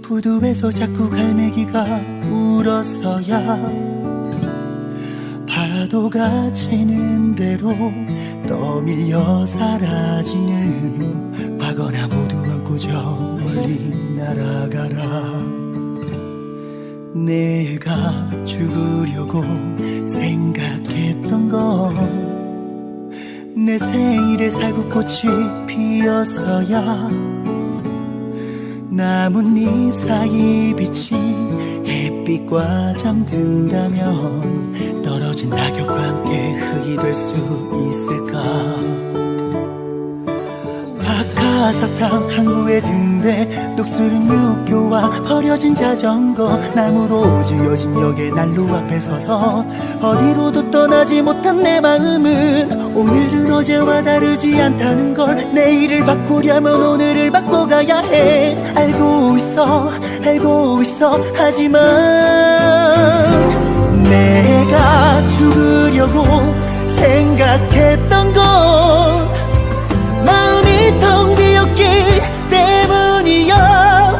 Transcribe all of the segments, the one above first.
부두에서 자꾸 갈매기가 울었어야 파도가 치는 대로 떠밀려 사라지는 과거나 모두 안고 저 멀리 날아가라. 내가 죽으려고 생각했던 건 내 생일에 살구꽃이 피었어야 나뭇잎 사이 빛이 햇빛과 잠든다면 떨어진 낙엽과 함께 흙이 될 수 있을까. 박하사탕 항구에 든대 녹슬은 육교와 버려진 자전거 나무로 지어진 역의 난로 앞에 서서 어디로도 떠나지 못한 내 마음은 오늘은 어제와 다르지 않다는 걸. 내일을 바꾸려면 오늘을 바꿔가야 해. 알고 있어 하지만 내가 죽으려고 생각했던 건 마음이 텅 비었기 때문이야.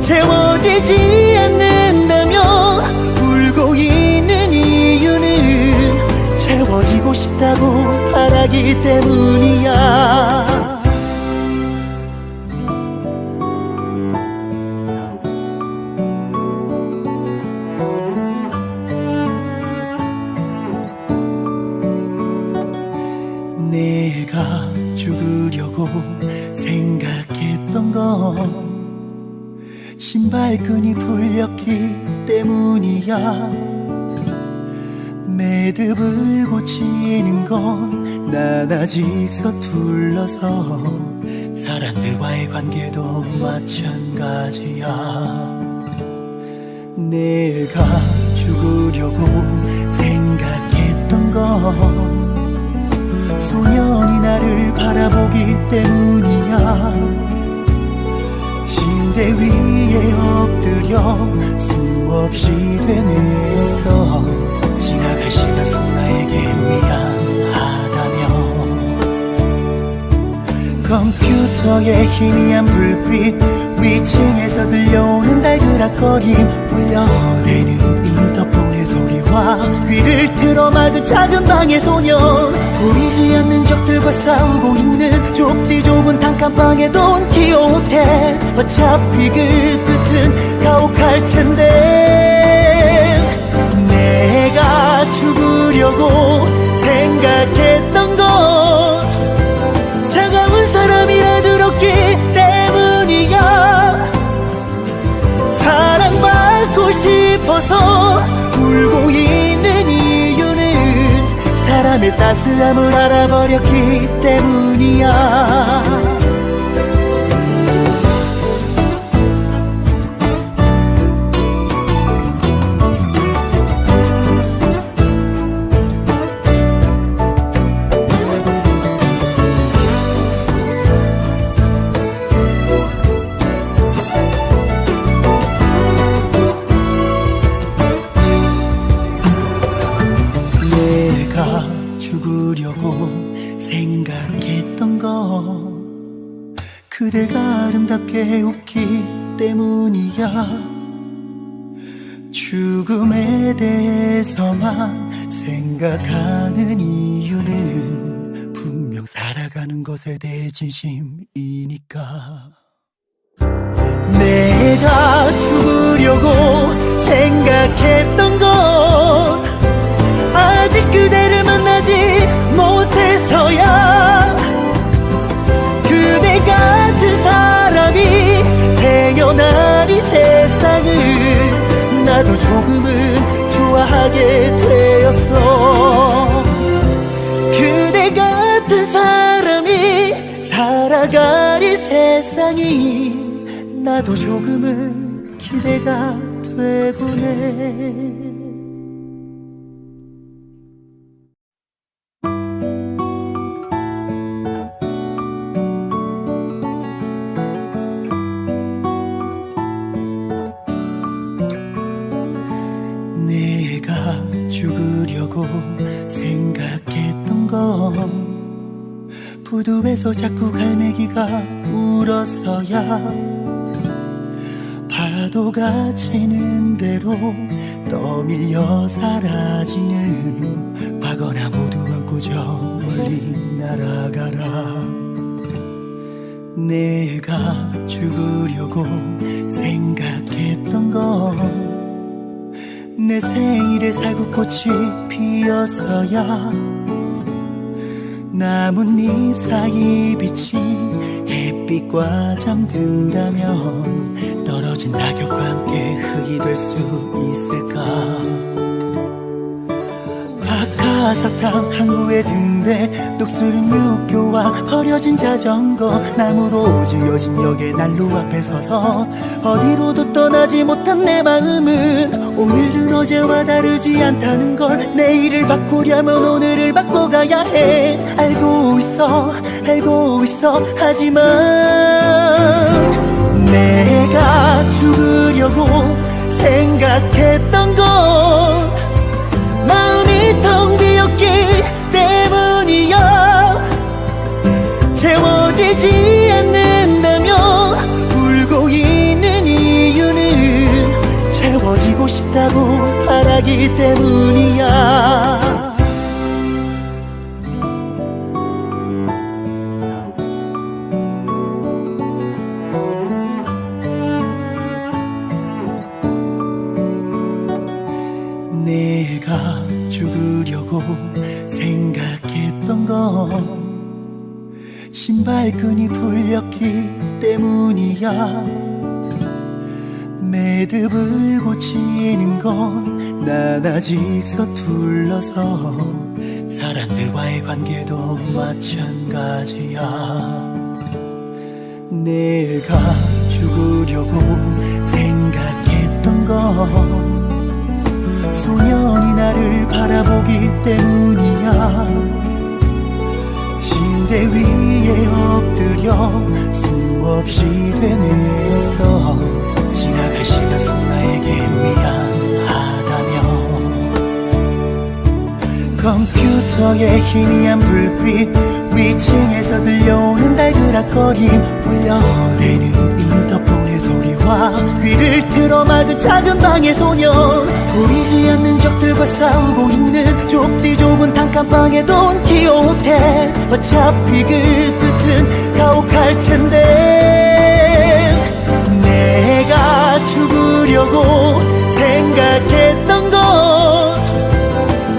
채워지지 않는다며 울고 있는 이유는 채워지고 싶다고 바라기 때문이야. 내가 죽으려고 생각했던 건 신발끈이 풀렸기 때문이야. 매듭을 고치는 건 난 아직 서툴러서 사람들과의 관계도 마찬가지야. 내가 죽으려고 생각했던 건 소년이 나를 바라보기 때문이야. 침대 위에 엎드려 수없이 되뇌었어. 지나갈 시간 속 나에게 미안하다며. 컴퓨터의 희미한 불빛 위층에서 들려오는 달그락거림 울려대는 인터폰의 소리와 귀를 틀어막은 작은 방의 소년. 보이지 않는 적들과 싸우고 있는 좁디 좁은 단칸방에 돈키호 호텔. 어차피 그 끝은 가혹할 텐데 내가 죽으려고 생각했던 건 차가운 사람이라 들었기 때문이야. 사랑받고 싶어서 울고 있는 이유는 사람의 따스함을 알아버렸기 때문이야. 죽으려고 생각했던 건 그대가 아름답게 웃기 때문이야. 죽음에 대해서만 생각하는 이유는 분명 살아가는 것에 대해 진심이니까. 내가 죽으려고 생각했던 건 아직 그대를 만나지 못해서야. 그대 같은 사람이 태어난 이 세상을 나도 조금은 좋아하게 되었어. 그대 같은 사람이 살아갈 이 세상이 나도 조금은 기대가 되곤 해. 내가 죽으려고 생각했던 건 부두에서 자꾸 갈매기가 울었어야 파도가 치는 대로 떠밀려 사라지는 과거나 모두 안고 저 멀리 날아가라. 내가 죽으려고 생각했던 건 내 생일에 살구꽃이 피었어야 나뭇잎 사이 비친 햇빛과 잠든다면 떨어진 낙엽과 함께 흙이 될 수 있을까. 박하사탕 항구의 등대 녹슬은 육교와 버려진 자전거 나무로 지어진 역의 난로 앞에 서서 어디로도 떠나지 못한 내 마음은 오늘은 어제와 다르지 않다는 걸. 내일을 바꾸려면 오늘을 바꿔가야 해. 알고 있어 하지만 내가 죽으려고 생각했던 건 마음이 텅 비었기 때문이야. 채워지지 않는다며 울고 있는 이유는 채워지고 싶다고 바라기 때문이야. 내가 죽으려고 생각했던 건 신발끈이 풀렸기 때문이야. 매듭을 고치는 건 난 아직 서툴러서 사람들과의 관계도 마찬가지야. 내가 죽으려고 생각했던 건 소년이 나를 바라보기 때문이야. 침대 위에 엎드려 수없이 되뇌었어. 지나갈 시간 속 나에게 미안하다며. 컴퓨터의 희미한 불빛 위층에서 들려오는 달그락거림 울려대는 인터폰의 소리와 귀를 틀어막은 작은 방의 소년. 보이지 않는 적들과 싸우고 있는 좁디 좁은 단칸방에 돈키호 호텔. 어차피 그 끝은 가혹할 텐데 내가 죽으려고 생각했던 건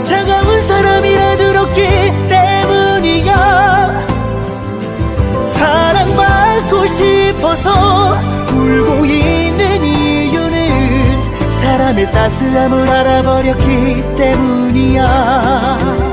차가운 사람이라 들었기 때문이야. 사랑받고 싶어서 울고 있는 이유는 사람의 따스함을 알아버렸기 때문이야.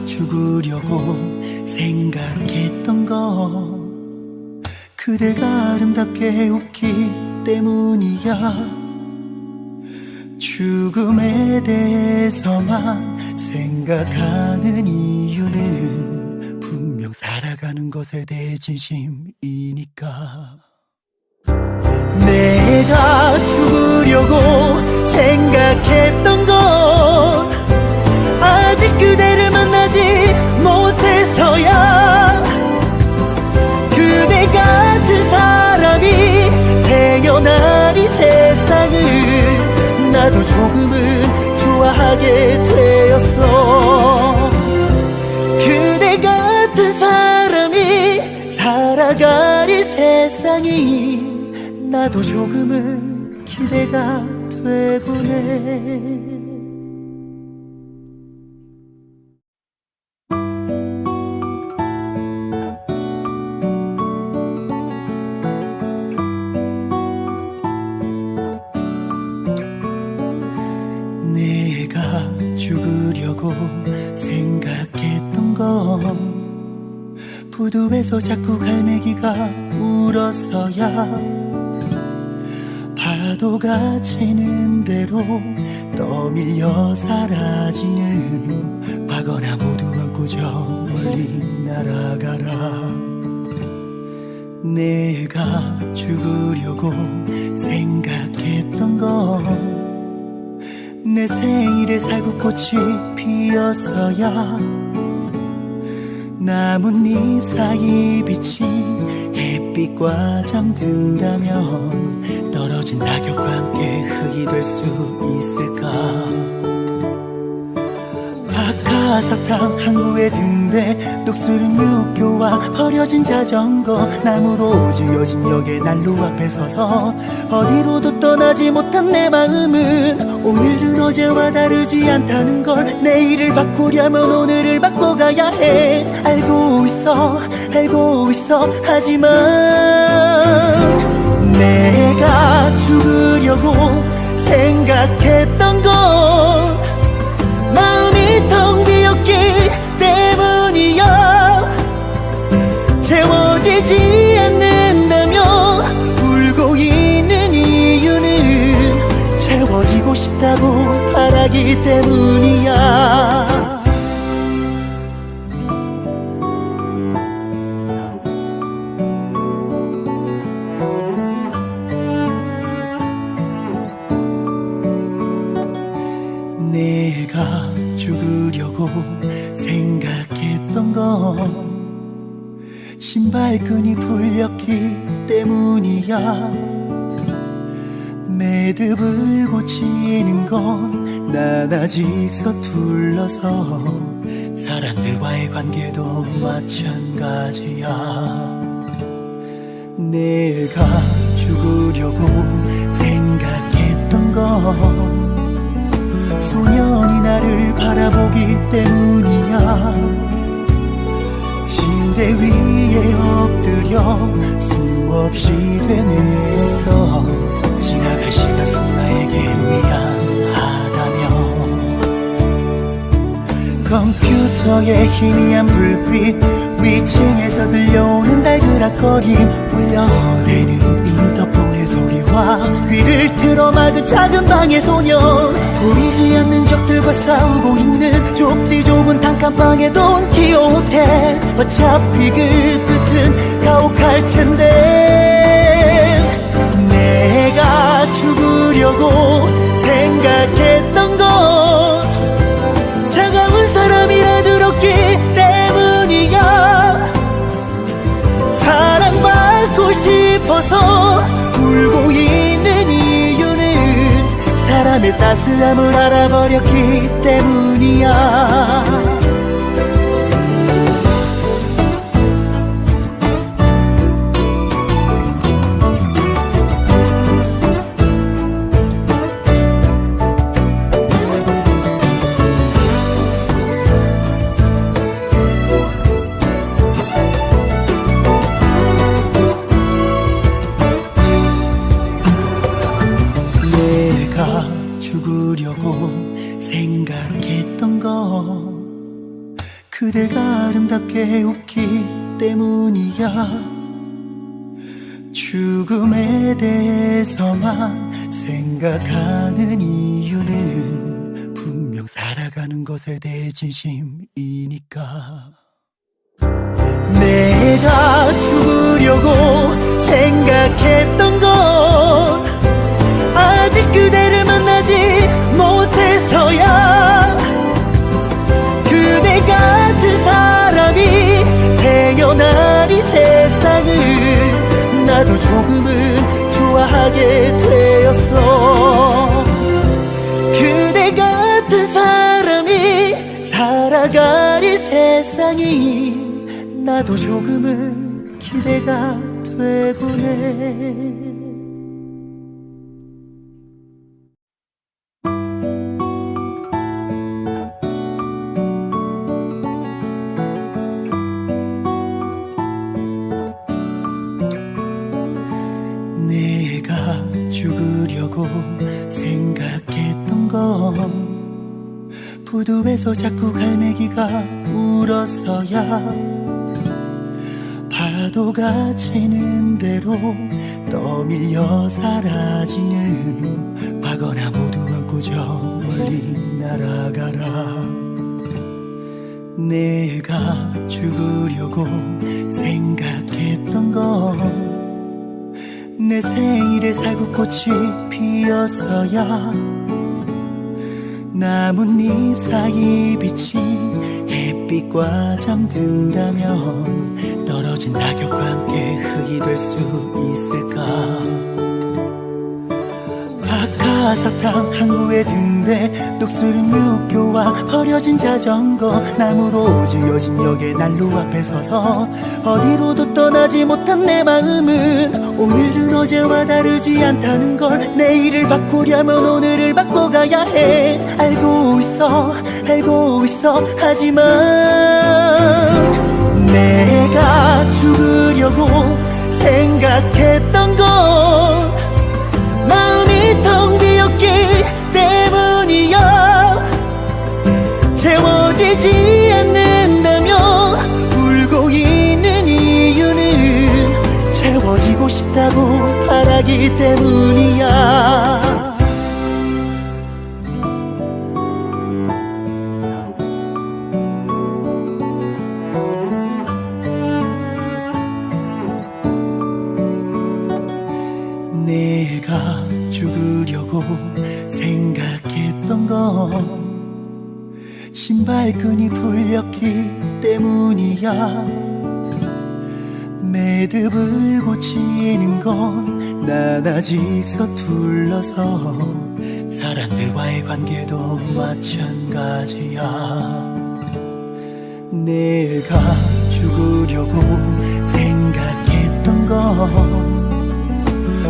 죽으려고 생각했던 건 그대가 아름답게 웃기 때문이야. 죽음에 대해서만 생각하는 이유는 분명 살아가는 것에 대해 진심이니까. 내가 죽으려고 생각했던 건 아직 그대를 만나지 못해서야. 그대 같은 사람이 태어난 이 세상을 나도 조금은 좋아하게 되었어. 그대 같은 사람이 살아갈 이 세상이 나도 조금은 기대가 되곤 해. 내가 죽으려고 생각했던 건 부두에서 자꾸 갈매기가 울었어야. 파도가 치는 대로 떠밀려 사라지는 과거나 모두 안고 저 멀리 날아가라. 내가 죽으려고 생각했던 건 내 생일에 살구꽃이 피었어야 나뭇잎 사이 빛이 햇빛과 잠든다면 떨어진 낙엽과 함께 흙이 될 수 있을까. 박하사탕 항구에 든대 녹슬은 육교와 버려진 자전거 나무로 지어진 역의 난로 앞에 서서 어디로도 떠나지 못한 내 마음은 오늘은 어제와 다르지 않다는 걸. 내일을 바꾸려면 오늘을 바꿔가야 해. 알고 있어 하지만 내가 죽으려고 생각했던 건 마음이 텅 비었기 때문이야. 채워지지 않는다며 울고 있는 이유는 채워지고 싶다고 바라기 때문이야. 내가 죽으려고 생각했던 건 신발끈이 풀렸기 때문이야. 매듭을 고치는 건 난 아직 서툴러서 사람들과의 관계도 마찬가지야. 내가 죽으려고 생각했던 건 소년이 나를 바라보기 때문이야. 침대 위에 엎드려 수없이 되뇌었어. 지나갈 시간 속 나에게 미안하다며. 컴퓨터의 희미한 불빛 위층에서 들려오는 달그락거림 울려대는 인터폰의 소리와 귀를 틀어막은 작은 방의 소년. 보이지 않는 적들과 싸우고 있는 좁디 좁은 단칸방의 돈키호 호텔. 어차피 그 끝은 가혹할 텐데 내가 죽으려고 생각했던 건 차가운 사람이라 들었기 때문이야. 사랑받고 싶어서 울고 있는 이유는 사람의 따스함을 알아버렸기 때문이야. 죽으려고 생각했던 건 그대가 아름답게 웃기 때문이야. 죽음에 대해서만 생각하는 이유는 분명 살아가는 것에 대해 진심이니까. 내가 죽으려고 생각했던 건 아직 그대를 만나지 못해서야. 그대 같은 사람이 태어난 이 세상을 나도 조금은 좋아하게 되었어. 그대 같은 사람이 살아갈 이 세상이 나도 조금은 기대가 되곤 해. 내가 죽으려고 생각했던 건 부두에서 자꾸 갈매기가 울었어야. 파도가 치는 대로 떠밀려 사라지는 과거나 모두 안고 저 멀리 날아가라. 내가 죽으려고 생각했던 건 내 생일에 살구꽃이 피었어야 나뭇잎 사이 비친 햇빛과 잠든다면 떨어진 낙엽과 함께 흙이 될 수 있을까. 박하사탕 항구에 등대 녹슬은 육교와 버려진 자전거 나무로 지어진 역의 난로 앞에 서서 어디로도 떠나지 못한 내 마음은 오늘은 어제와 다르지 않다는 걸. 내일을 바꾸려면 오늘을 바꿔가야 해. 알고 있어 하지만 내가 죽으려고 생각했던 건 마음이 텅 비었기 때문이야. 채워지지 않는다며 울고 있는 이유는 채워지고 싶다고 바라기 때문이야. 내가 죽으려고 생각했던 건 신발끈이 풀렸기 때문이야. 매듭을 고치는 건 난 아직 서툴러서 사람들과의 관계도 마찬가지야. 내가 죽으려고 생각했던 건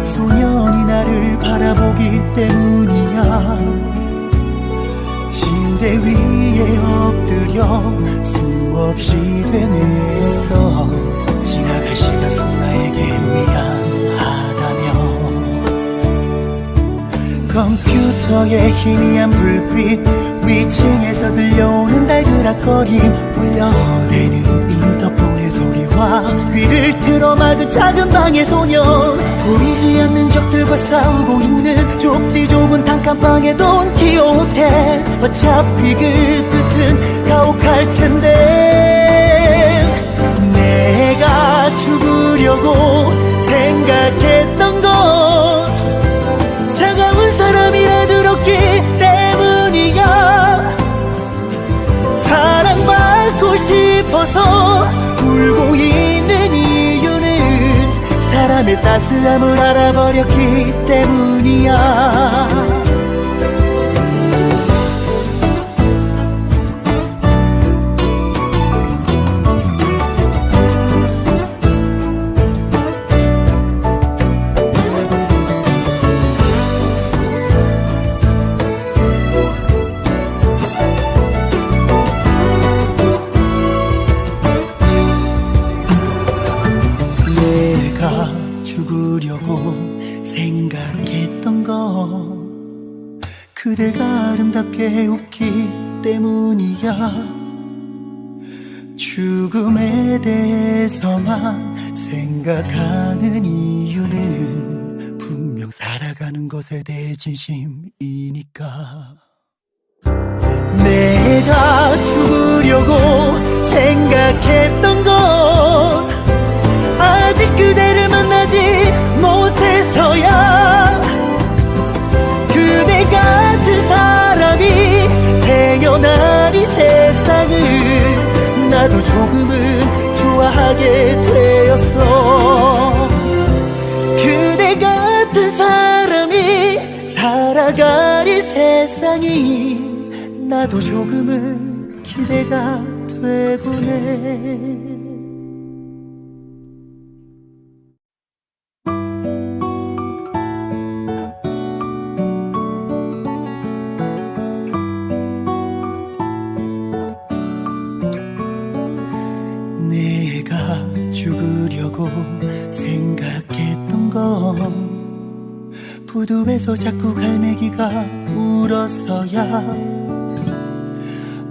소년이 나를 바라보기 때문이야. 침대 위에 엎드려 수없이 되뇌었어. 지나갈 시간 속 나에게 미안하다며. 컴퓨터의 희미한 불빛 위층에서 들려오는 달그락거림 울려대는 인터폰의 소리와 귀를 틀어막은 작은 방의 소년. 보이지 않는 적들과 싸우고 있는 좁디 좁은 단칸방의 돈키호 호텔. 어차피 그 끝은 가혹할 텐데 내가 죽으려고 생각했던 건 차가운 사람이라 들었기 때문이야. 사랑받고 싶어서 울고 있는 이유는 사람의 따스함을 알아버렸기 때문이야. 죽으려고 생각했던 건 그대가 아름답게 웃기 때문이야. 죽음에 대해서만 생각하는 이유는 분명 살아가는 것에 대해 진심이니까. 내가 죽으려고 생각했던 건 아직 그대를 만나지 못해서야. 그대 같은 사람이 태어난 이 세상을 나도 조금은 좋아하게 되었어. 그대 같은 사람이 살아갈 이 세상이 나도 조금은 기대가 되곤 해. 내가 죽으려고 생각했던 건 부두에서 자꾸 갈매기가 울었어야.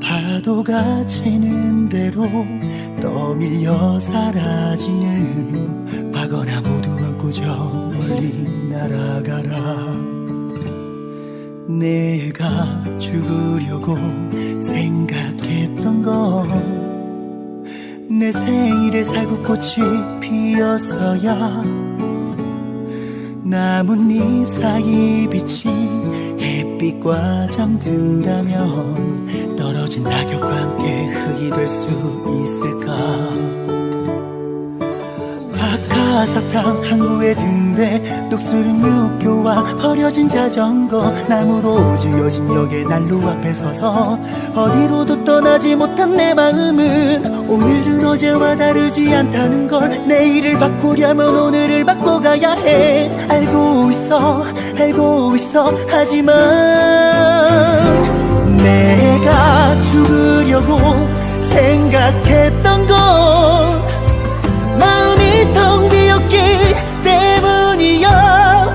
파도가 치는 대로 떠밀려 사라지는 과거나 모두 안고 저 멀리 날아가라. 내가 죽으려고 생각했던 건 내 생일에 살구꽃이 피어서야 나뭇잎 사이 비친 햇빛과 잠든다면 떨어진 낙엽과 함께 흙이 될 수 있을까. 박하사탕 항구의 등대, 녹슬은 육교와 버려진 자전거, 나무로 지어진 역의 난로 앞에 서서 어디로도 떠나지 못한 내 마음은 오늘은 어제와 다르지 않다는 걸, 내일을 바꾸려면 오늘을 바꿔가야 해. 알고 있어 하지만 내가 죽으려고 생각했던 건 마음이 텅 비었기 때문이야.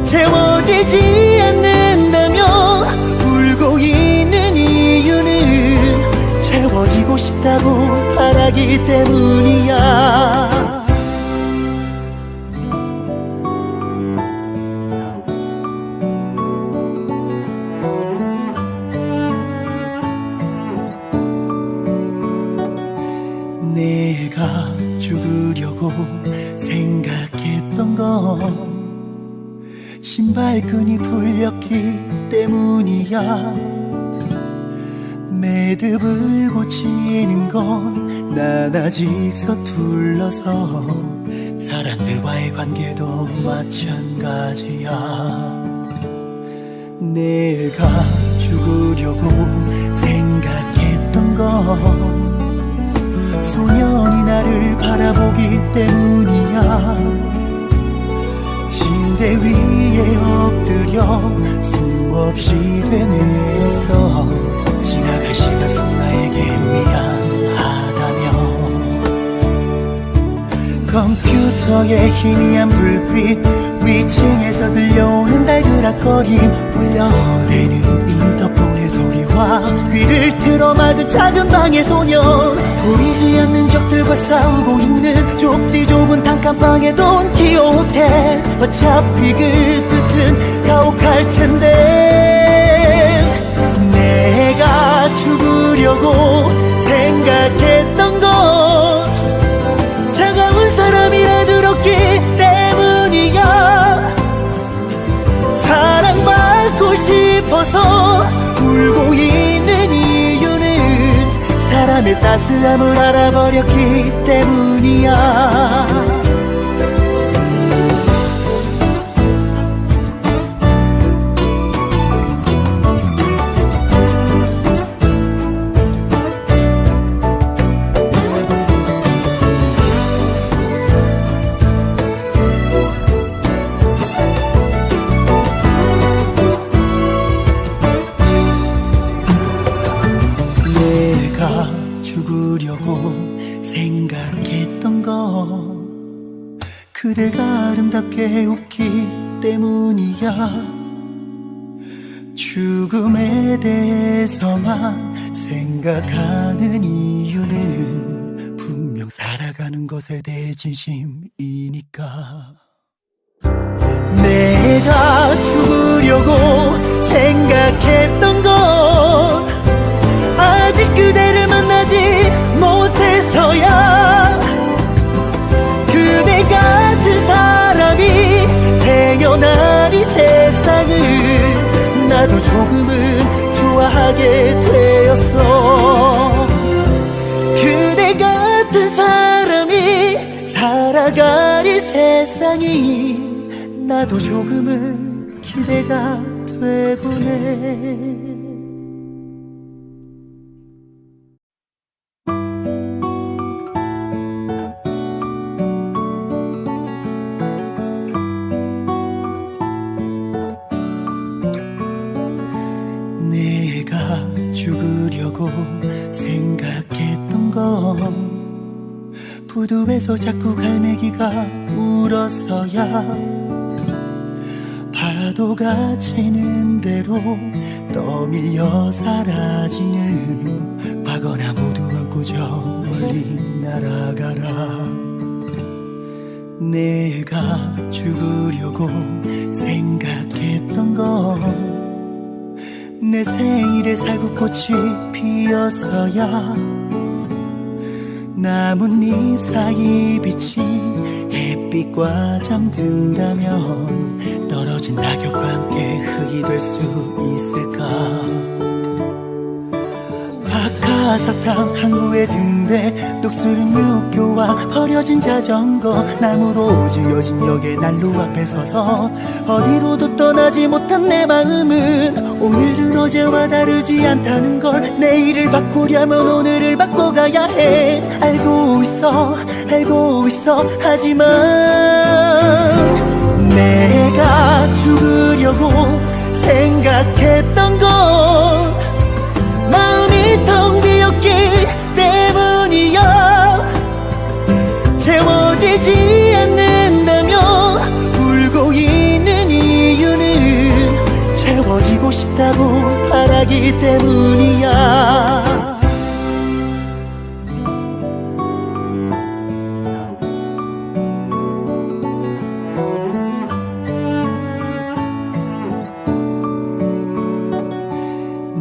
채워지지 않는다며 울고 있는 이유는 채워지고 싶다고 바라기 때문이야. 내가 죽으려고 생각했던 건 신발끈이 풀렸기 때문이야. 매듭을 고치는 건 난 아직 서툴러서 사람들과의 관계도 마찬가지야. 내가 죽으려고 생각했던 건 소년이 나를 바라보기 때문이야. 침대 위에 엎드려 수없이 되뇌었어. 지나갈 시간 속 나에게 미안하다며. 컴퓨터의 희미한 불빛, 위층에서 들려오는 달그락거림, 울려대는 인터폰의 소리와 귀를 틀어막은 작은 방의 소년, 보이지 않는 적들과 싸우고 있는 좁디 좁은 단칸방의 돈키호 호텔. 어차피 그 끝은 가혹할 텐데 내가 죽으려고 생각했던 건 차가운 사람이라 들었기 때문이야. 사랑받고 싶어서 울고 있는 이유는 사람의 따스함을 알아버렸기 때문이야. 죽으려고 생각했던 건 그대가 아름답게 웃기 때문이야. 죽음에 대해서만 생각하는 이유는 분명 살아가는 것에 대해 진심이니까. 내가 죽으려고 생각했던 건 아직 그대를 만나지 못해서야. 그대 같은 사람이 태어난 이 세상을 나도 조금은 좋아하게 되었어. 그대 같은 사람이 살아갈 이 세상이 나도 조금은 기대가 되곤 해. 내가 죽으려고 생각했던 건 부두에서 자꾸 갈매기가 울어서야. 파도가 치는 대로 떠밀려 사라지는 과거나 모두 안고 저 멀리 날아가라. 내가 죽으려고 생각했던 건 내 생일에 살구꽃이 피어서야 나뭇잎 사이 비친 햇빛과 잠든다면 떨어진 낙엽과 함께 흙이 될 수 있을까. 박하사탕 한 구에 등대 녹슬은 육교와 버려진 자전거 나무로 지어진 역의 난로 앞에 서서 어디로도 떠나지 못한 내 마음은 오늘은 어제와 다르지 않다는 걸. 내일을 바꾸려면 오늘을 바꿔가야 해. 알고 있어 하지만 내가 죽으려고 생각했던 건 마음이 텅 비었기 때문이야. 채워지지 않는다며 울고 있는 이유는 채워지고 싶다고 바라기 때문이야.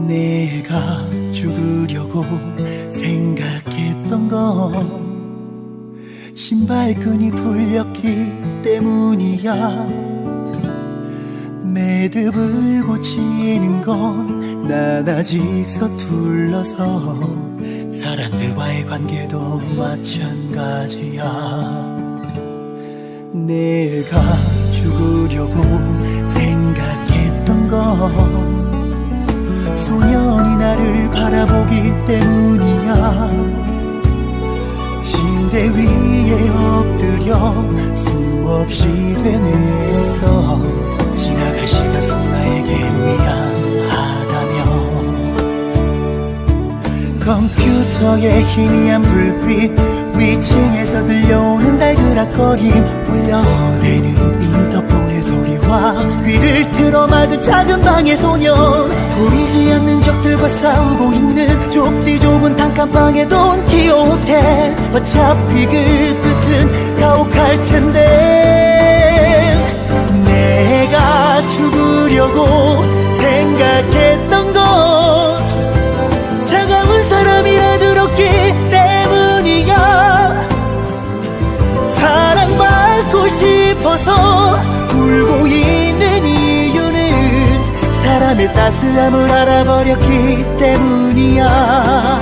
내가 죽으려고 생각했던 건 신발끈이 풀렸기 때문이야. 매듭을 고치는 건 난 아직 서툴러서 사람들과의 관계도 마찬가지야. 내가 죽으려고 생각했던 건 소년이 나를 바라보기 때문이야. 침대 위에 엎드려 수없이 되뇌었어. 지나갈 시간 속 나에게 미안하다며. 컴퓨터의 희미한 불빛 위층에서 들려오는 달그락거림 울려대는 인터폰의 소리와 귀를 틀어막은 작은 방의 소년. 보이지 않는 적들과 싸우고 있는 좁디 좁은 단칸방의 돈키호 호텔. 어차피 그 끝은 가혹할 텐데 내가 죽으려고 생각했던 건 차가운 사람이라 들었기 때문이야. 사랑받고 싶어서 울고 있는 이유는 사람의 따스함을 알아버렸기 때문이야.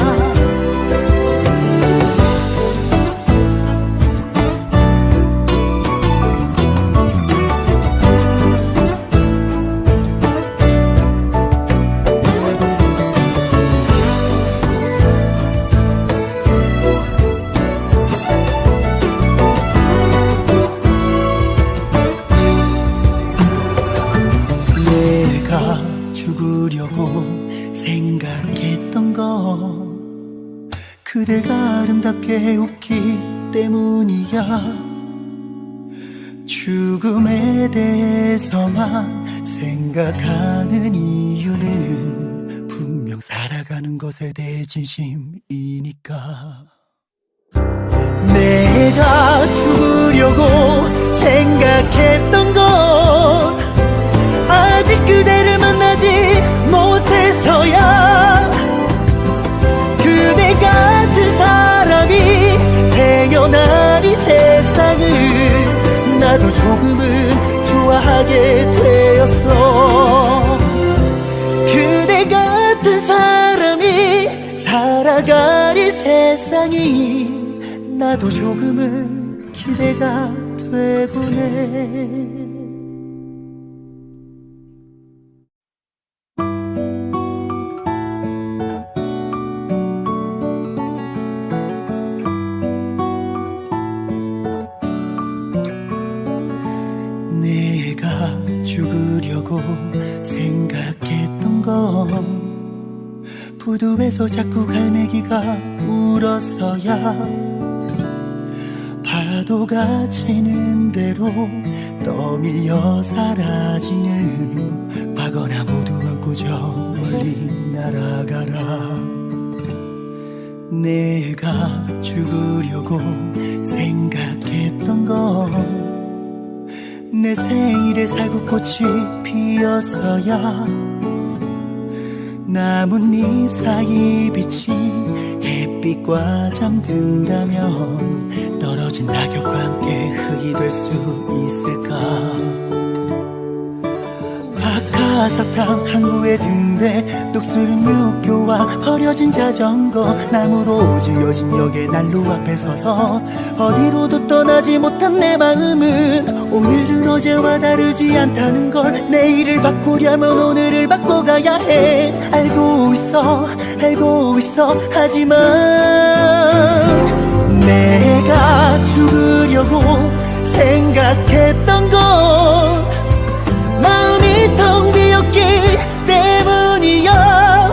죽으려고 생각했던 건 그대가 아름답게 웃기 때문이야. 죽음에 대해서만 생각하는 이유는 분명 살아가는 것에 대해 진심이니까. 내가 죽으려고 생각했던 건 아직 그대를 만나지 못해서야. 그대 같은 사람이 태어난 이 세상을 나도 조금은 좋아하게 되었어. 그대 같은 사람이 살아갈 이 세상이 나도 조금은 기대가 되곤 해. 내가 죽으려고 생각했던 건 부두에서 자꾸 갈매기가 울었어야. 파도가 치는 대로 떠밀려 사라지는 과거나 모두 안고 저 멀리 날아가라. 내가 죽으려고 생각했던 건 내 생일에 살구꽃이 피어서야 나뭇잎 사이 비친 햇빛과 잠든다면 떨어진 낙엽과 함께 흙이 될 수 있을까. 박하사탕 항구에 든대 녹슬은 육교와 버려진 자전거 나무로 지어진 역의 난로 앞에 서서 어디로도 떠나지 못한 내 마음은 오늘은 어제와 다르지 않다는 걸 내일을 바꾸려면 오늘을 바꿔가야 해. 알고 있어 하지만 내가 죽으려고 생각했던 건 마음이 텅 비었기 때문이야.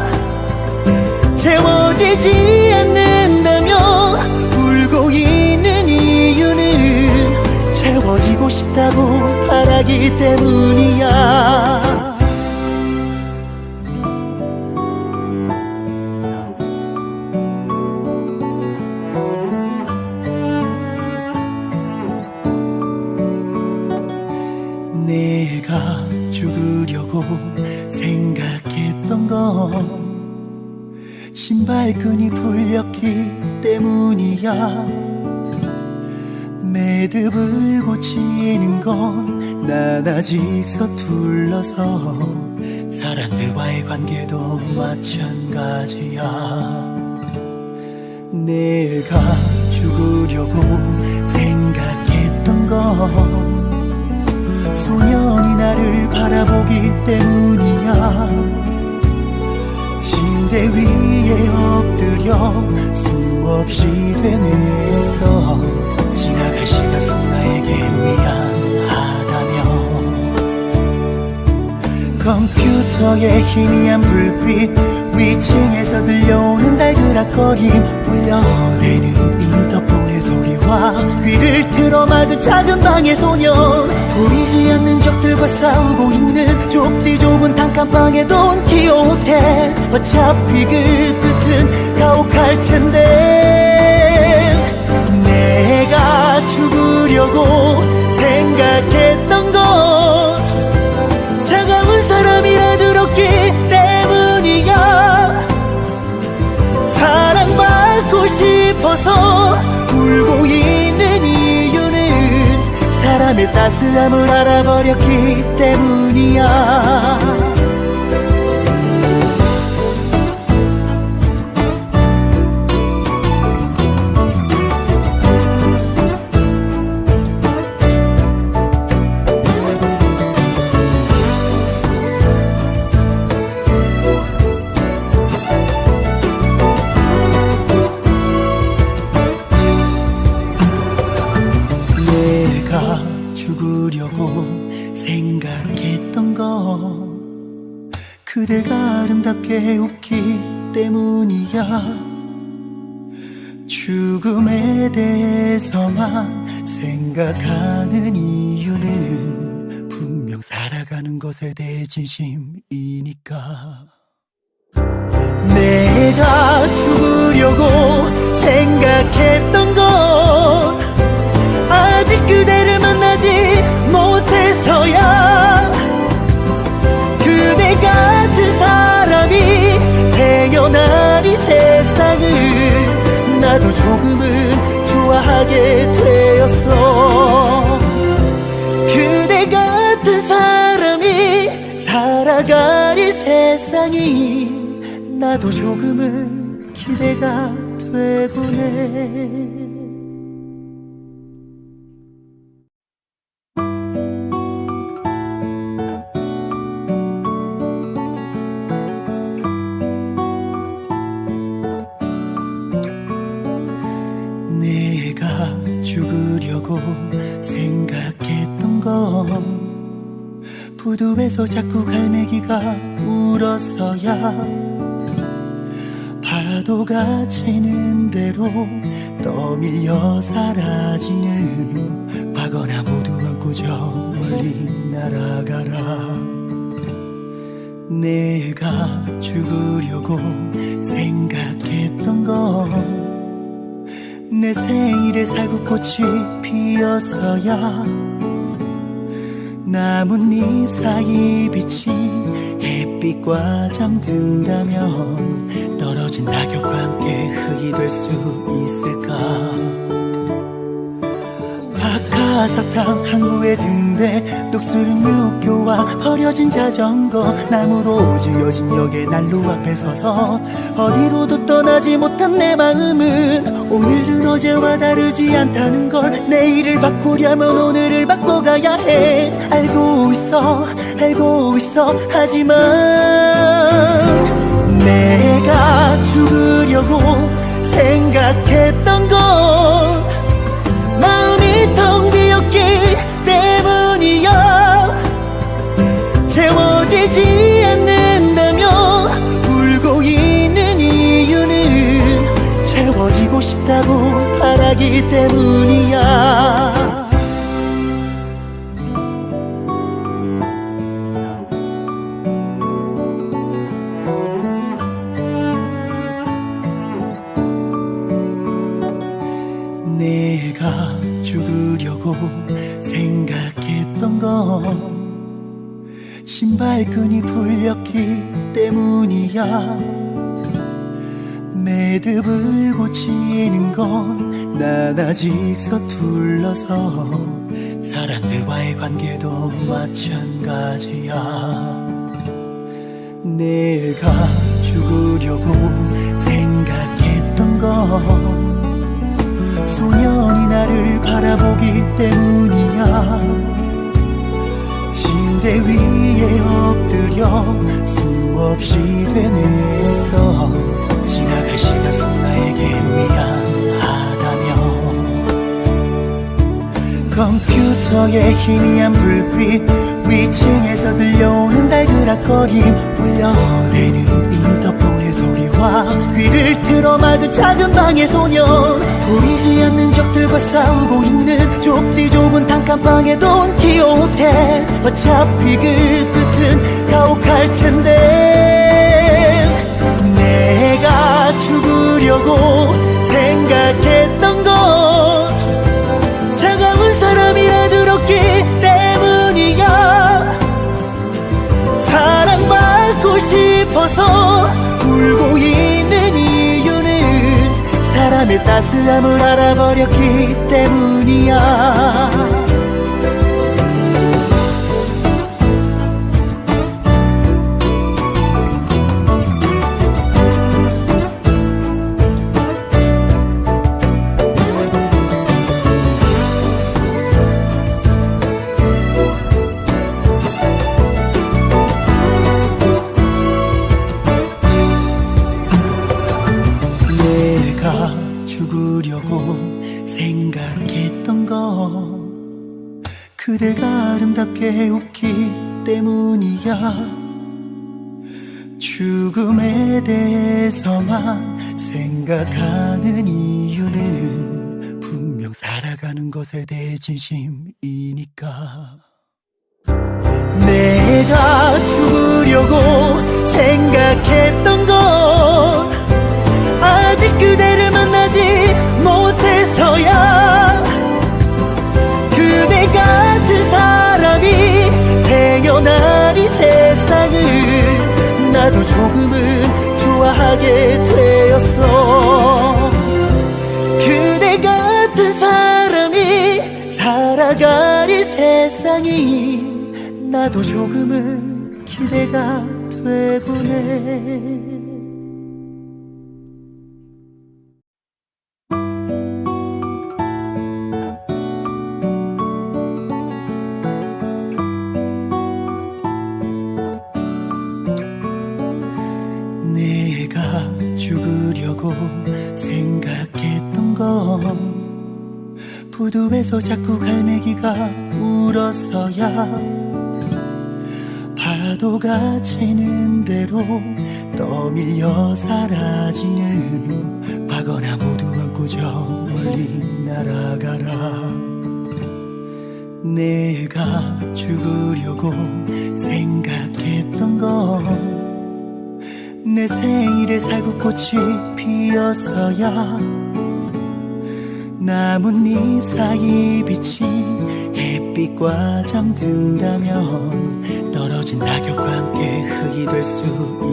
채워지지 않는다며 울고 있는 이유는 채워지고 싶다고 바라기 때문이야. 내가 죽으려고 생각했던 건 신발끈이 풀렸기 때문이야. 매듭을 고치는 건 난 아직 서툴러서 사람들과의 관계도 마찬가지야. 내가 죽으려고 생각했던 건 소년이 나를 바라보기 때문이야. 침대 위에 엎드려 수없이 되뇌었어. 지나갈 시간 속 나에게 미안하다며. 컴퓨터의 희미한 불빛 위층에서 들려오는 달그락거림 울려대는 인터폰의 소리와 귀를 틀어막은 작은 방의 소년 보이지 않는 적들과 싸우고 있는 좁디 좁은 단칸방의 돈키호 호텔 어차피 그 끝은 가혹할 텐데 내가 죽으려고 생각했던 건 차가운 사람이라 들었기 때문이야. 사랑받고 싶어서 울고 있는 이유는 사람의 따스함을 알아버렸기 때문이야. 죽으려고 생각했던 건 그대가 아름답게 웃기 때문이야. 죽음에 대해서만 생각하는 이유는 분명 살아가는 것에 대해 진심이니까. 내가 죽으려고 생각했던 건 아직 그대를 만나지 못해서야. 그대 같은 사람이 태어난 이 세상을 나도 조금은 좋아하게 되었어. 그대 같은 사람이 살아갈 이 세상이 나도 조금은 기대가 되곤 해. 내가 죽으려고 생각했던 건 부두에서 자꾸 갈매기가 울었어야. 파도가 치는 대로 떠밀려 사라지는 과거나 모두 안고 저 멀리 날아가라. 내가 죽으려고 생각했던 건 내 생일에 살구꽃이 피어서야 나뭇잎 사이 비친 햇빛과 잠든다면 떨어진 낙엽과 함께 흙이 될 수 있을까. 박하사탕 항구에 등대 녹슬은 육교와 버려진 자전거 나무로 지어진 역의 난로 앞에 서서 어디로도 떠나지 못한 내 마음은 오늘은 어제와 다르지 않다는 걸. 내일을 바꾸려면 오늘을 바꿔가야 해. 알고 있어 하지만 내가 죽으려고 생각했던 건 마음이 텅 비었기 때문이야. 채워지지 않는다며 울고 있는 이유는 채워지고 싶다고 바라기 때문이야. 내가 죽으려고 생각했던 건 신발끈이 풀렸기 때문이야. 매듭을 고치는 건 난 아직 서툴러서 사람들과의 관계도 마찬가지야. 내가 죽으려고 생각했던 건 소년이 나를 바라보기 때문이야. 침대 위에 엎드려 수없이 되뇌었어. 지나갈 시간 속 나에게 미안하다며. 컴퓨터의 희미한 불빛 위층에서 들려오는 달그락거림 울려대는 인터폰의 소리와 귀를 틀어막은 작은 방의 소년. 보이지 않는 적들과 싸우고 있는 좁디 좁은 단칸방의 돈키호 호텔. 어차피 그 끝은 가혹할 텐데 내가 죽으려고 생각했던 건 차가운 사람이라 들었기 때문이야. 사랑받고 싶어서 울고 있는 이유는 사람의 따스함을 알아버렸기 때문이야. 죽으려고 생각했던 건 그대가 아름답게 웃기 때문이야. 죽음에 대해서만 생각하는 이유는 분명 살아가는 것에 대해 진심이니까. 내가 죽으려고 생각했던 건 아직 그대를 만나지 못해서야. 그대 같은 사람이 태어난 이 세상을 나도 조금은 좋아하게 되었어. 그대 같은 사람이 살아갈 이 세상이 나도 조금은 기대가 되곤 해. 내가 죽으려고 생각했던 건 부두에서 자꾸 갈매기가 울었어야. 파도가 치는 대로 떠밀려 사라지는 과거나 모두 안고 저 멀리 날아가라. 내가 죽으려고 생각했던 건 내 생일에 살구꽃이 피어서야 나뭇잎 사이 빛이 햇빛과 잠든다면 떨어진 낙엽과 함께 흙이 될 수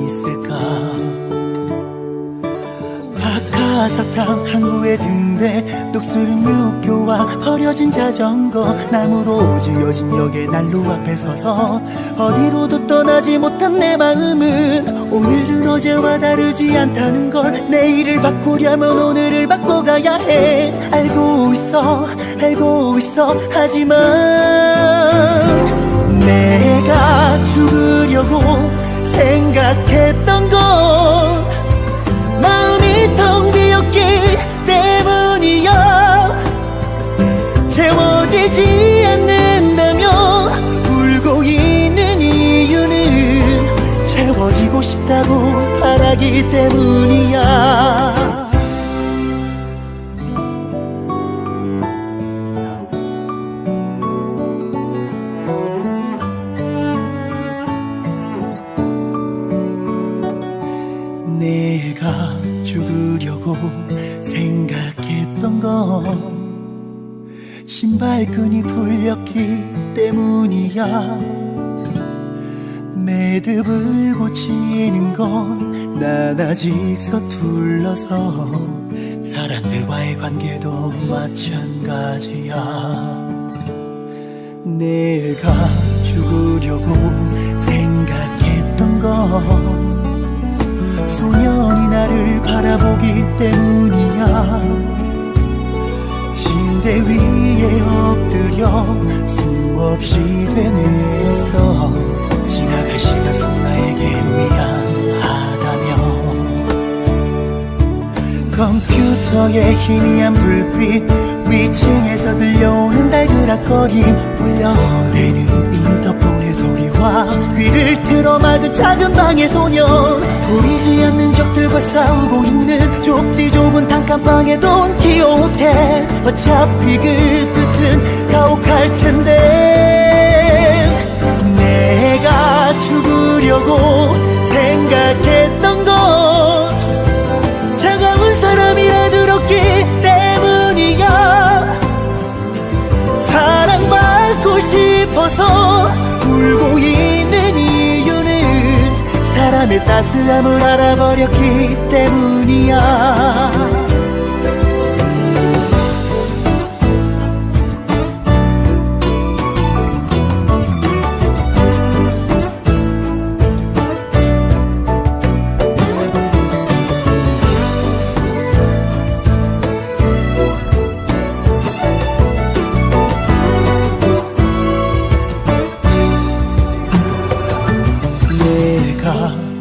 있을까. 박하사탕 항구에 든대 녹슬은 육교와 버려진 자전거 나무로 지어진 역의 난로 앞에 서서 어디로도 떠나지 못한 내 마음은 오늘은 어제와 다르지 않다는 걸. 내일을 바꾸려면 오늘을 바꿔가야 해. 알고 있어 하지만 내가 죽으려고 생각했던 건 마음이 텅 비었기 때문이야. 채워지지 않는다며 울고 있는 이유는 채워지고 싶다고 바라기 때문이야. 내가 죽으려고 생각했던 건 신발끈이 풀렸기 때문이야. 매듭을 고치는 건 난 아직 서툴러서 사람들과의 관계도 마찬가지야. 내가 죽으려고 생각했던 건 소년이 나를 바라보기 때문이야. 침대 위에 엎드려 수없이 되뇌었어. 지나갈 시간 속 나에게 미안하다며. 컴퓨터의 희미한 불빛 위층에서 들려오는 달그락거림 울려대는 인터폰의 소리와 귀를 틀어막은 작은 방의 소년. 보이지 않는 적들과 싸우고 있는 좁디 좁은 단칸방의 돈키호 호텔. 어차피 그 끝은 가혹할 텐데 내가 죽으려고 생각했던 건 차가운 사람이라 들었기 때문이야. 사랑받고 싶어서 울고 있는 이유는 사람의 따스함을 알아버렸기 때문이야.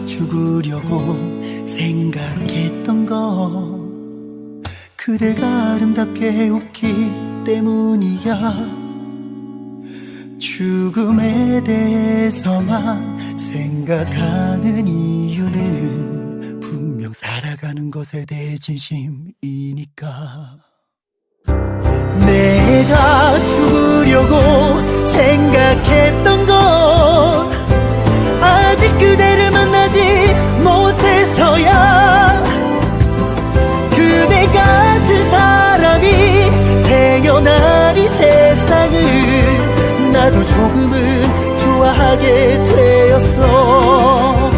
죽으려고 생각했던 건 그대가 아름답게 웃기 때문이야. 죽음에 대해서만 생각하는 이유는 분명 살아가는 것에 대해 진심이니까. 내가 죽으려고 생각했던 건 아직 그대를 만나지 못해서야. 그대 같은 사람이 태어난 이 세상을 나도 조금은 좋아하게 되었어.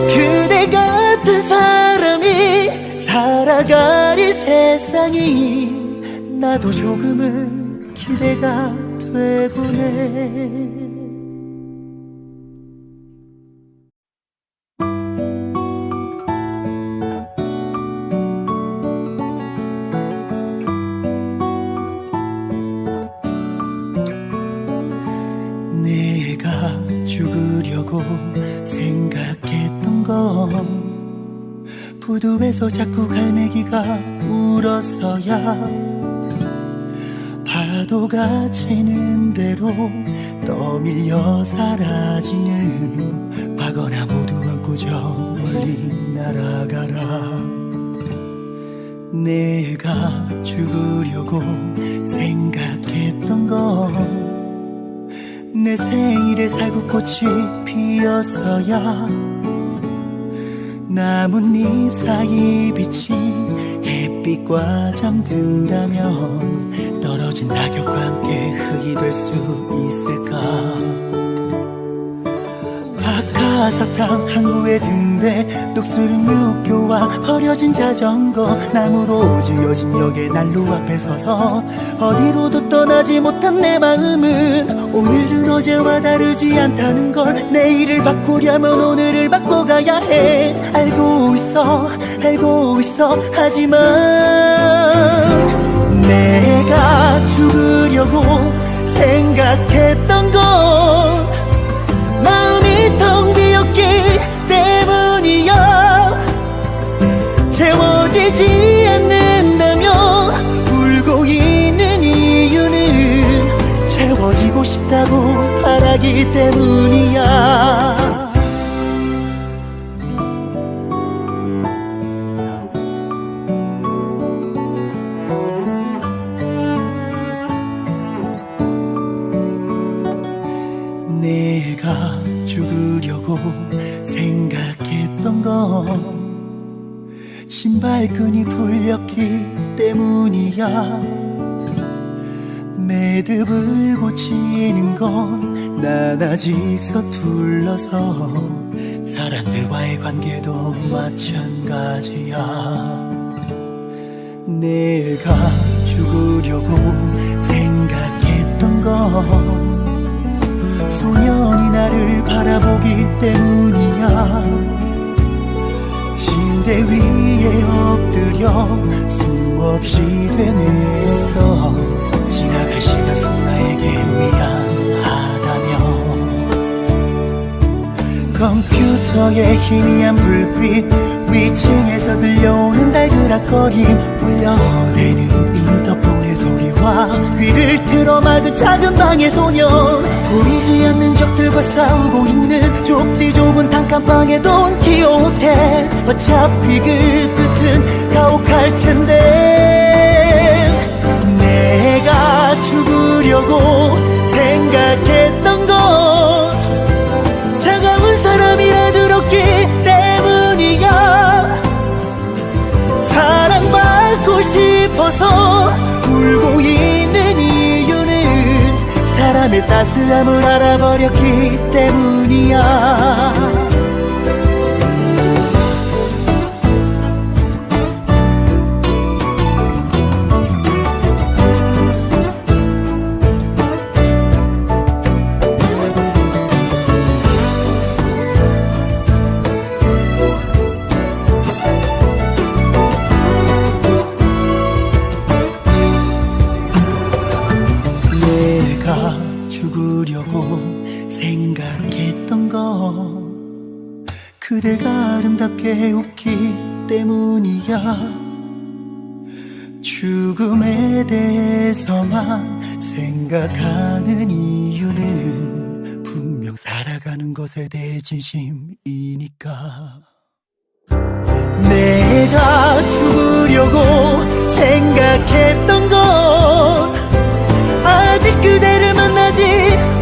그대 같은 사람이 살아갈 이 세상이 나도 조금은 기대가 되곤 해. 내가 죽으려고 생각했던 건 부두에서 자꾸 갈매기가 울었어야. 파도가 치는 대로 떠밀려 사라지는 과거나 모두 안고 저 멀리 날아가라. 내가 죽으려고 생각했던 건 내 생일에 살구꽃이 피었어야. 나뭇잎 사이 빛이 햇빛과 잠든다면 떨어진 낙엽과 함께 흙이 될 수 있을까. 박하사탕 항구에 든대 녹슬은 육교와 버려진 자전거, 나무로 지어진 역의 난로 앞에 서서 어디로도 떠나지 못한 내 마음은 오늘은 어제와 다르지 않다는 걸, 내일을 바꾸려면 오늘을 바꿔가야 해. 알고 있어 하지만 내가 죽으려고 생각했던 건 마음이 텅 비었기 때문이야. 채워지지 않는다며 울고 있는 이유는 채워지고 싶다고 바라기 때문이야. 내가 죽으려고 생각했던 건 신발끈이 풀렸기 때문이야. 매듭을 고치는 건 난 아직 서툴러서 사람들과의 관계도 마찬가지야. 내가 죽으려고 생각했던 건 소년이 나를 바라보기 때문이야. 침대 위에 엎드려 수없이 되뇌었어. 지나갈 시간 속 나에게 미안하다며. 컴퓨터의 희미한 불빛, 위층에서 들려오는 달그락거림, 울려대는 인터폰의 소리와 귀를 틀어막은 작은 방의 소년, 보이지 않는 적들과 싸우고 있는 좁디 좁은 단칸방에 돈 키오 호텔. 어차피 그 끝은 가혹할 텐데 내가 죽으려고 생각했던 건 차가운 사람이라 들었기 때문이야. 사랑받고 싶어서 울고 있는 이유는 사람의 따스함을 알아버렸기 때문이야. 죽으려고 생각했던 건 그대가 아름답게 웃기 때문이야. 죽음에 대해서만 생각하는 이유는 분명 살아가는 것에 대해 진심이니까. 내가 죽으려고 생각했던 건 아직 그대를 만나지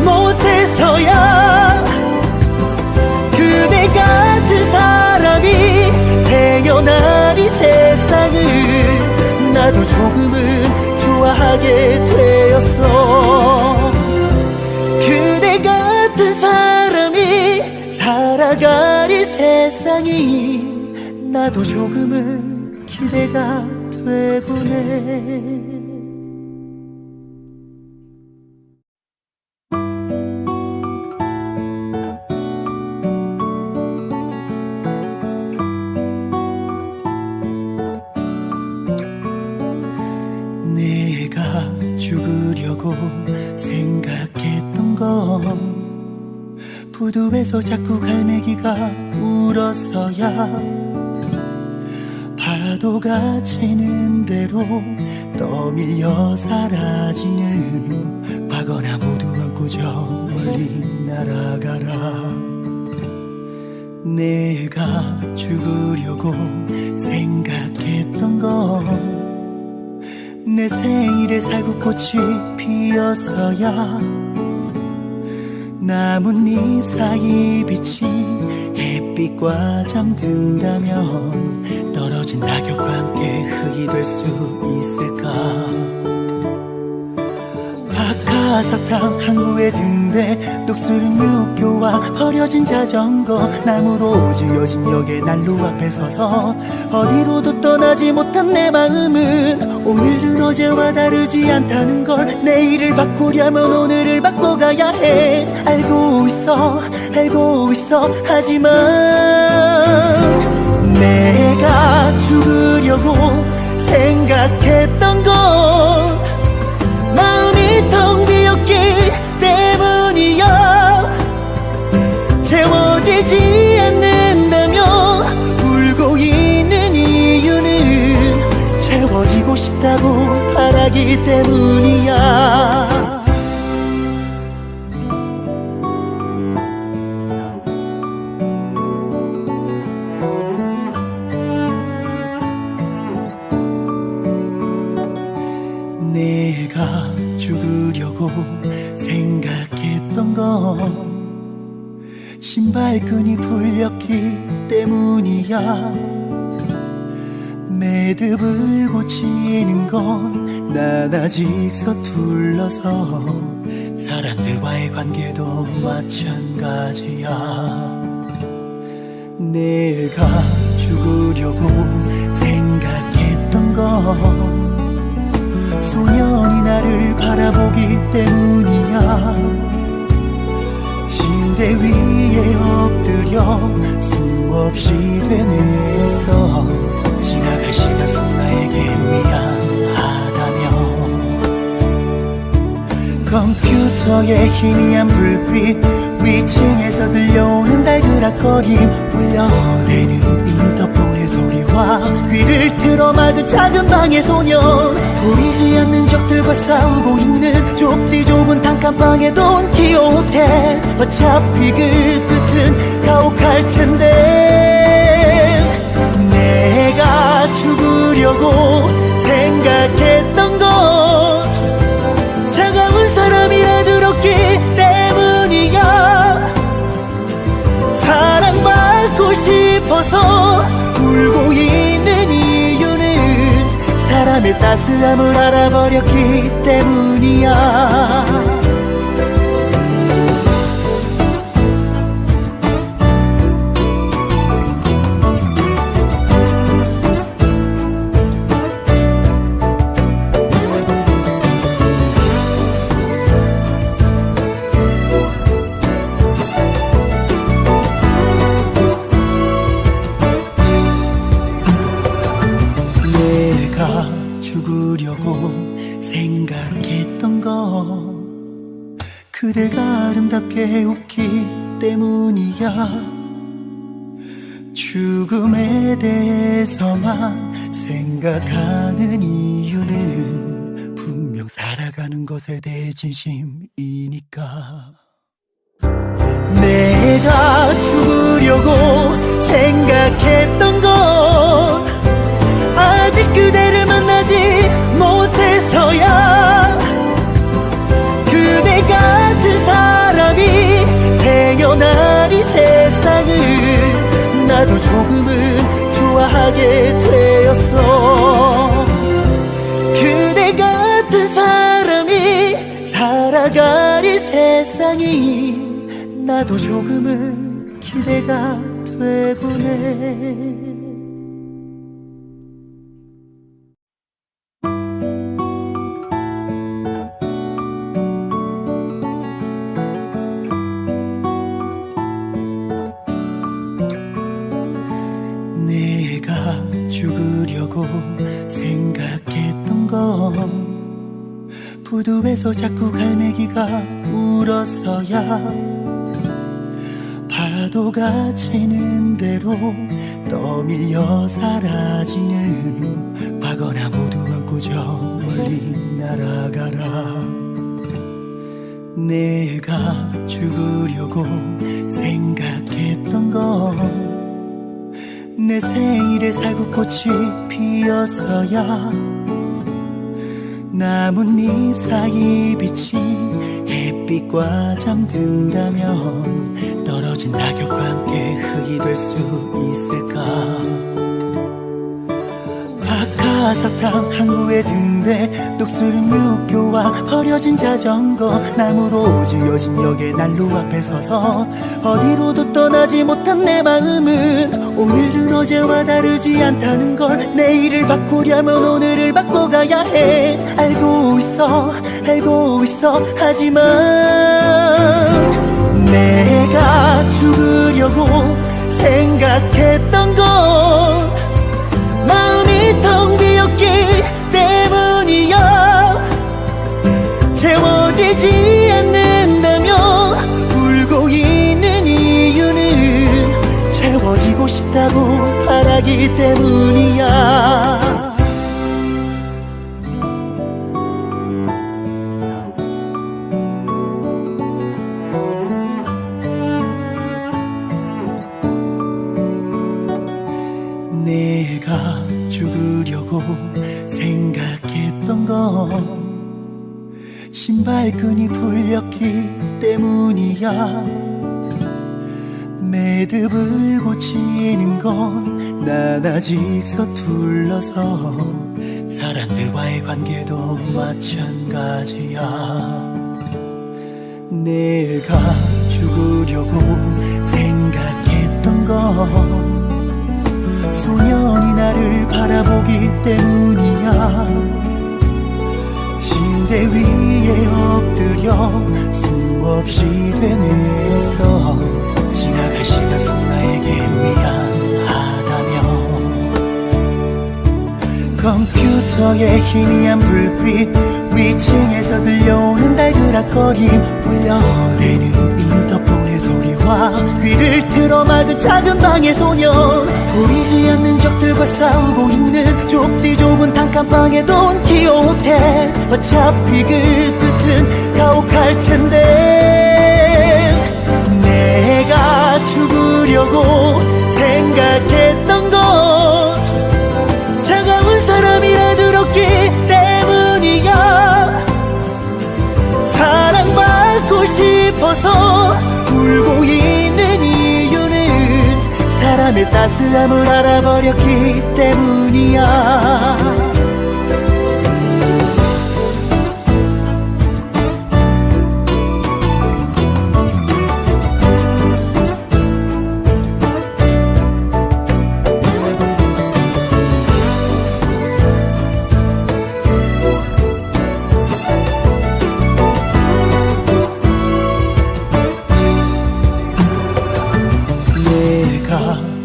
못해서야. 그대 같은 사람이 태어난 이 세상을 나도 조금은 좋아하게 되었어. 그대 같은 사람이 살아갈 이 세상이 나도 조금은 기대가 되곤 해. 내가 죽으려고 생각했던 건 부두에서 자꾸 갈매기가 울었어야. 파도가 치는 대로 떠밀려 사라지는 과거나 모두 안고 저 멀리 날아가라. 내가 죽으려고 생각했던 건 내 생일에 살구꽃이 피었어야. 나뭇잎 사이 비친 햇빛 햇빛과 잠든다면 떨어진 낙엽과 함께 흙이 될 수 있을까. 박하사탕 항구에 든대 녹슬은 육교와 버려진 자전거 나무로 지어진 역의 난로 앞에 서서 어디로도 떠나지 못한 내 마음은 오늘은 어제와 다르지 않다는 걸. 내일을 바꾸려면 오늘을 바꿔가야 해. 알고 있어 하지만 내가 죽으려고 생각했던 건 마음이 텅 비었기 때문이야. 채워지지 않는다며 울고 있는 이유는 채워지고 싶다고 바라기 때문이야. 내가 죽으려고 생각했던 건 신발끈이 풀렸기 때문이야. 매듭을 고치는 건 난 아직 서툴러서 사람들과의 관계도 마찬가지야. 내가 죽으려고 생각했던 건 소년이 나를 바라보기 때문이야. 침대 위에 엎드려 수없이 되뇌었어. 지나갈 시간 속 나에게 미안하다며. 컴퓨터의 희미한 불빛 위층에서 들려오는 달그락거림 울려대는 인터폰의 소리와 귀를 틀어막은 작은 방의 소년. 보이지 않는 적들과 싸우고 있는 좁디 좁은 단칸방의 돈키호 호텔. 어차피 그 끝은 가혹할 텐데 내가 죽으려고 생각했던 건 차가운 사람이라 들었기 때문이야. 사랑받고 싶어서 울고 있는 이유는 사람의 따스함을 알아버렸기 때문이야. 죽으려고 생각했던 건 그대가 아름답게 웃기 때문이야. 죽음에 대해서만 생각하는 이유는 분명 살아가는 것에 대해 진심이니까. 내가 죽으려고 생각했던 건 아직 그대를 만나지 못해서야. 그대 같은 사람이 태어난 이 세상을 나도 조금은 좋아하게 되었어. 그대 같은 사람이 살아갈 이 세상이 나도 조금은 기대가 되곤 해. 내가 죽으려고 생각했던 건 부두에서 자꾸 갈매기가 울어서야. 파도가 치는 대로 떠밀려 사라지는 과거나 모두 안고 저 멀리 날아가라. 내가 죽으려고 생각했던 건 내 생일에 살구꽃이 피어서야. 나뭇잎 사이 비친 햇빛과 잠든다면 떨어진 떨어진 낙엽과 함께 흙이 될 수 있을까. 박하사탕 항구에 든대 녹슬은 육교와 버려진 자전거, 나무로 지어진 역에 난로 앞에 서서 어디로도 떠나지 못한 내 마음은 오늘은 어제와 다르지 않다는 걸, 내일을 바꾸려면 오늘을 바꿔가야 해. 알고 있어 하지만 내가 죽으려고 생각했던 건 마음이 텅 비었기 때문이야. 채워지지 않는다며 울고 있는 이유는 채워지고 싶다고 바라기 때문이야. 내가 죽으려고 생각했던 건 신발끈이 풀렸기 때문이야. 매듭을 고치는 건 난 아직 서툴러서 사람들과의 관계도 마찬가지야. 내가 죽으려고 생각했던 건 소년이 나를 바라보기 때문이야. 침대 위에 엎드려 수없이 되뇌었어. 지나갈 시간 속 나에게 미안하다며. 컴퓨터의 희미한 불빛, 위층에서 들려오는 달그락거림, 울려대는 인터폰의 소리와 귀를 틀어막은 작은 방의 소년, 보이지 않는 적들과 싸우고 있는 좁디 좁은 단칸방의 돈키호 호텔. 어차피 그 끝은 가혹할 텐데 내가 죽으려고 생각했던 건 차가운 사람이라 들었기 때문이야. 사랑받고 싶어서 울고 있는 이유는 사람의 따스함을 알아버렸기 때문이야.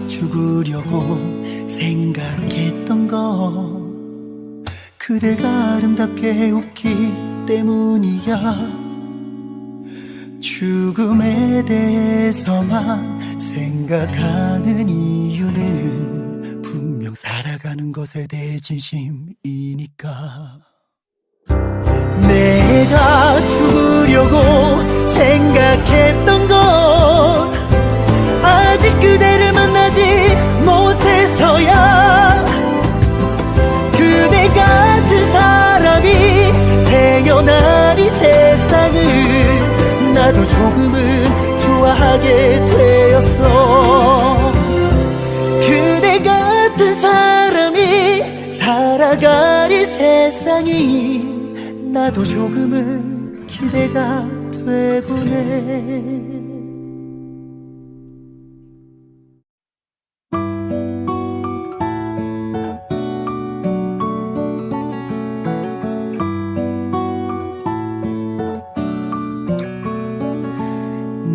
죽으려고 생각했던 건 그대가 아름답게 웃기 때문이야. 죽음에 대해서만 생각하는 이유는 분명 살아가는 것에 대해 진심이니까. 내가 죽으려고 생각했던 건 아직 그대를 만나지 못해서야. 그대 같은 사람이 태어난 이 세상을 나도 조금은 좋아하게 되었어. 그대 같은 사람이 살아갈 이 세상이 나도 조금은 기대가 되곤 해.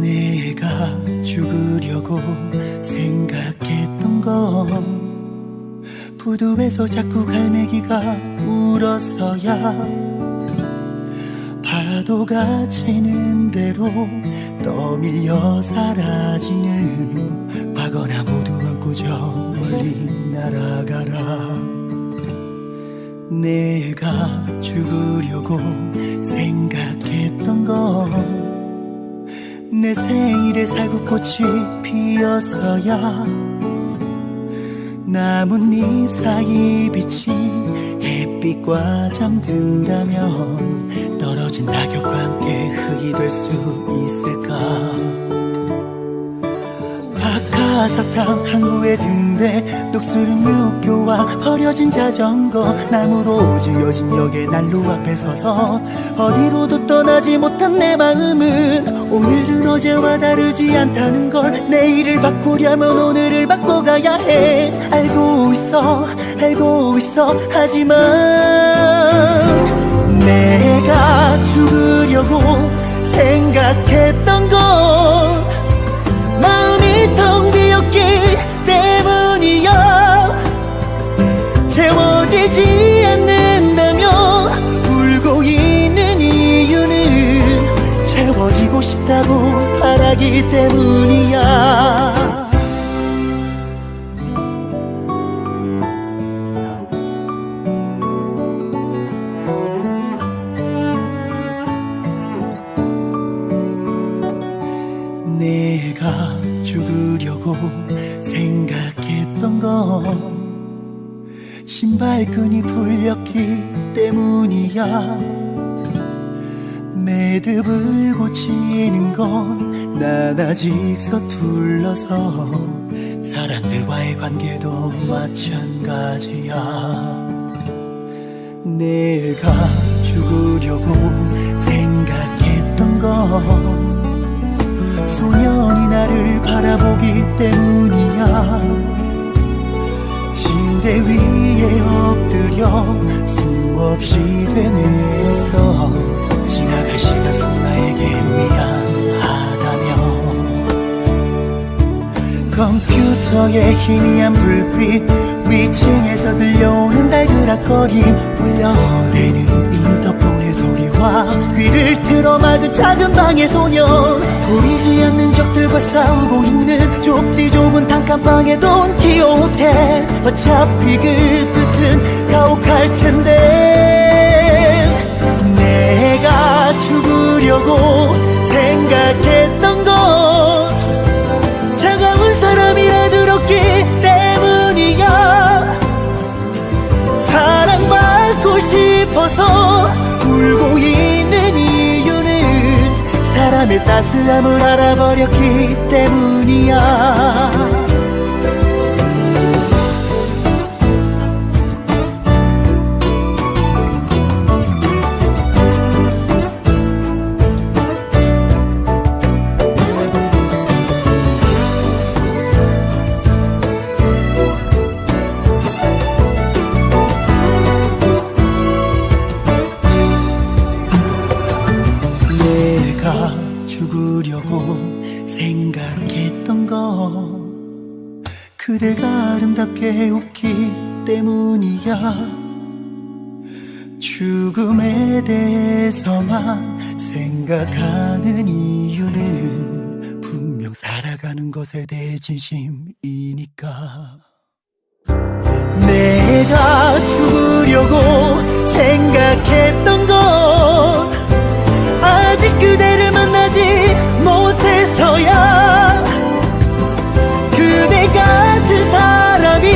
내가 죽으려고 생각했던 건 부두에서 자꾸 갈매기가 울었어야. 파도가 치는 대로 떠밀려 사라지는 과거나 모두 안고 저 멀리 날아가라. 내가 죽으려고 생각했던 건 내 생일에 살구꽃이 피었어야. 나뭇잎 사이 비친 햇빛과 잠든다면 떨어진 낙엽과 함께 흙이 될 수 있을까. 사사탕 항구에 든대 녹슬은 육교와 버려진 자전거 나무로 지어진 역의 난로 앞에 서서 어디로도 떠나지 못한 내 마음은 오늘은 어제와 다르지 않다는 걸 내일을 바꾸려면 오늘을 바꿔가야 해 알고 있어 하지만 내가 죽으려고 생각했던 건 마음이 텅 비었기 때문이야 채워지지 않는다며 울고 있는 이유는 채워지고 싶다고 바라기 때문이야 내가 죽으려고 생각했던 건 신발끈이 풀렸기 때문이야 매듭을 고치는 건 난 아직 서툴러서 사람들과의 관계도 마찬가지야 내가 죽으려고 생각했던 건 소년이 나를 바라보기 때문이야 침대 위에 엎드려 수없이 되뇌었어 지나갈 시간 속 나에게 미안하다며 컴퓨터의 희미한 불빛 위층에서 들려오는 달그락거림 울려대는 인터폰의 소리와 귀를 틀어막은 작은 방의 소년 보이지 않는 적들과 싸우고 있는 좁디 좁은 단칸방에 돈 키오 호텔 어차피 그 끝은 가혹할 텐데 내가 죽으려고 생각했던 건 차가운 사람이라 들었기 때문이야 사랑받고 싶어서 울고 있는 이유는 사람의 따스함을 알아버렸기 때문이야 죽으려고 생각했던 건 그대가 아름답게 웃기 때문이야 죽음에 대해서만 생각하는 이유는 분명 살아가는 것에 대해 진심이니까 내가 죽으려고 생각했던 건 아직 그대를 만나지 못해서야 그대 같은 사람이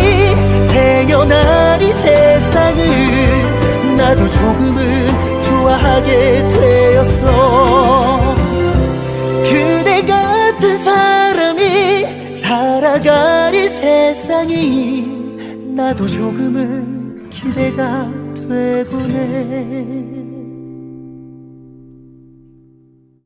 태어난 이 세상을 나도 조금은 좋아하게 되었어 그대 같은 사람이 살아갈 이 세상이 나도 조금은 기대가 되곤 해